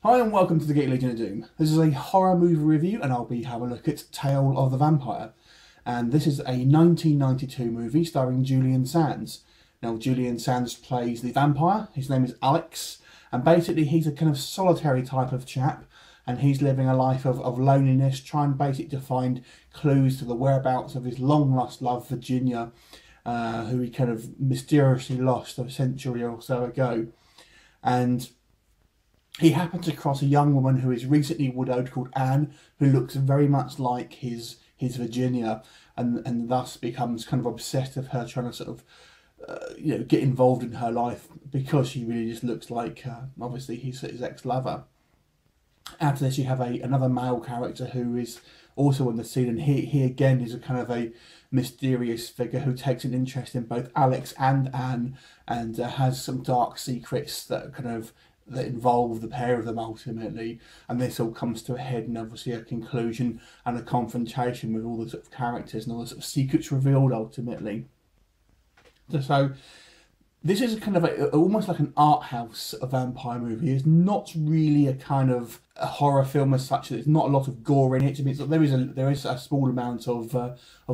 Hi and welcome to the Geek Legion of Doom. This is a horror movie review and I'll be having a look at Tale of the Vampire. And this is a 1992 movie starring Julian Sands. Now Julian Sands plays the vampire, his name is Alex, and basically he's a kind of solitary type of chap and he's living a life of loneliness, trying basically to find clues to the whereabouts of his long lost love Virginia, who he kind of mysteriously lost a century or so ago. And he happens across a young woman who is recently widowed called Anne, who looks very much like his Virginia, and thus becomes kind of obsessed with her, trying to sort of get involved in her life because she really just looks like obviously his ex-lover. After this, you have another male character who is also on the scene, and he again is a kind of a mysterious figure who takes an interest in both Alex and Anne, and has some dark secrets that involve the pair of them ultimately, and this all comes to a head and obviously a conclusion and a confrontation with all the sort of characters and all the sort of secrets revealed ultimately. So this is kind of almost like an art house vampire movie. It's not really a kind of a horror film as such. There's not a lot of gore in it. I mean, there is a small amount of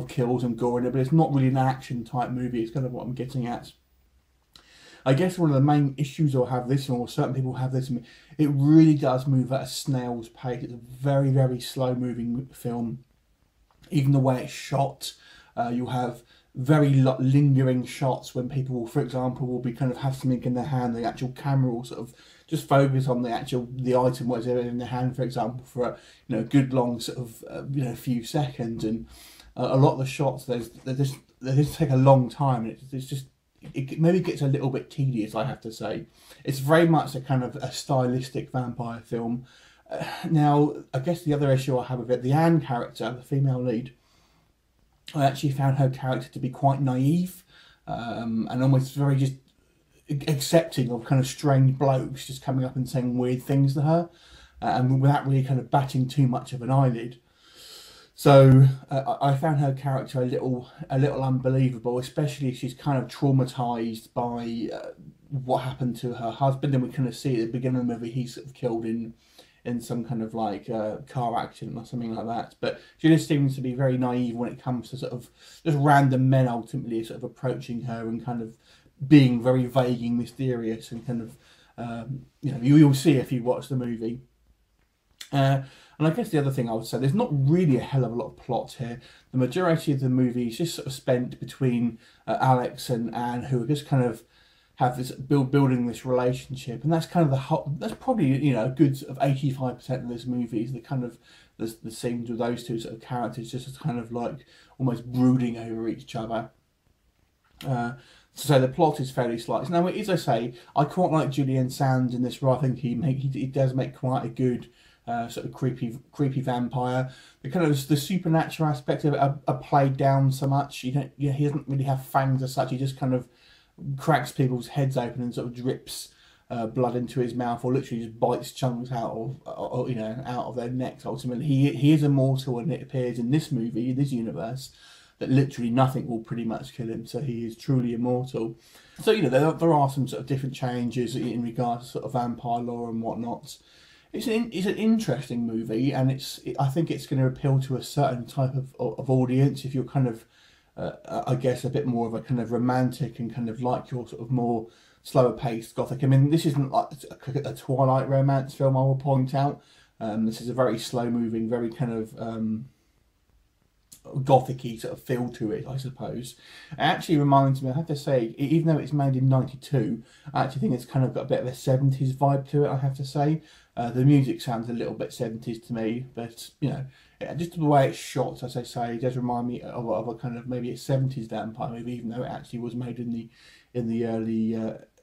kills and gore in it, but it's not really an action type movie. It's kind of what I'm getting at. I guess one of the main issues I'll have this, or certain people have this, it really does move at a snail's pace. It's a very, very slow moving film. Even the way it's shot, you'll have very lingering shots when people, for example, will be kind of have something in their hand. The actual camera will sort of just focus on the item, whatever in their hand, for example, for a good long sort of few seconds. And a lot of the shots, they just take a long time. It maybe gets a little bit tedious, I have to say. It's very much a kind of a stylistic vampire film. Now, I guess the other issue I have with it, the Anne character, the female lead, I actually found her character to be quite naive and almost very just accepting of kind of strange blokes just coming up and saying weird things to her, and without really kind of batting too much of an eyelid. So I found her character a little unbelievable, especially if she's kind of traumatised by what happened to her husband. And we kind of see at the beginning of the movie he's sort of killed in some kind of like car accident or something like that. But she just seems to be very naive when it comes to sort of just random men ultimately sort of approaching her and kind of being very vague and mysterious and kind of you'll see if you watch the movie. And I guess the other thing I would say, there's not really a hell of a lot of plot here. The majority of the movie is just sort of spent between Alex and Anne, who are just kind of have this building this relationship, and that's kind of that's probably a good sort of 85% of this movie is the kind of the scenes with those two sort of characters just kind of like almost brooding over each other. So the plot is fairly slight. Now, as I say, I quite like Julian Sands in this role. I think he does make quite a good sort of creepy vampire. The kind of the supernatural aspect of it are played down so much. He doesn't really have fangs as such. He just kind of cracks people's heads open and sort of drips blood into his mouth, or literally just bites chunks out of their necks. Ultimately, he is immortal, and it appears in this movie, in this universe, that literally nothing will pretty much kill him. So he is truly immortal. So there are some sort of different changes in regards to sort of vampire lore and whatnot. It's an interesting movie, and I think it's going to appeal to a certain type of audience if you're kind of I guess a bit more of a kind of romantic and kind of like your sort of more slower paced gothic. I mean, this isn't like a Twilight romance film, I will point out. This is a very slow moving, very kind of gothic-y sort of feel to it, I suppose. It actually reminds me, I have to say, even though it's made in '92, I actually think it's kind of got a bit of a 70s vibe to it, I have to say. The music sounds a little bit 70s to me, but just the way it's shot, as I say, it does remind me of a kind of maybe a 70s vampire movie, even though it actually was made in the early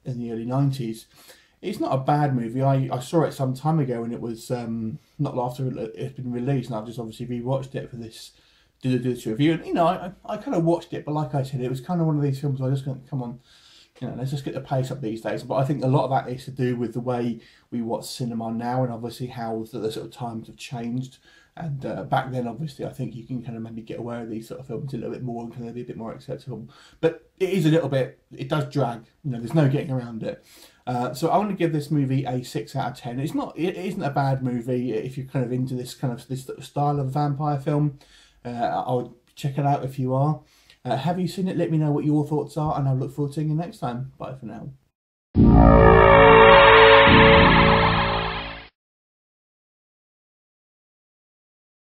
90s. It's not a bad movie. I saw it some time ago, and it was not after it's been released, and I've just obviously rewatched it for this review. And I kind of watched it, but like I said, it was kind of one of these films I just going, come on, let's just get the pace up these days. But I think a lot of that is to do with the way we watch cinema now, and obviously how the sort of times have changed. And back then, obviously, I think you can kind of maybe get away with these sort of films a little bit more and kind of be a bit more acceptable. But it is a little bit, it does drag, you know, there's no getting around it. So I want to give this movie a 6 out of 10. It isn't a bad movie if you're kind of into this style of vampire film. I would check it out if you are. Have you seen it? Let me know what your thoughts are, and I'll look forward to seeing you next time. Bye for now.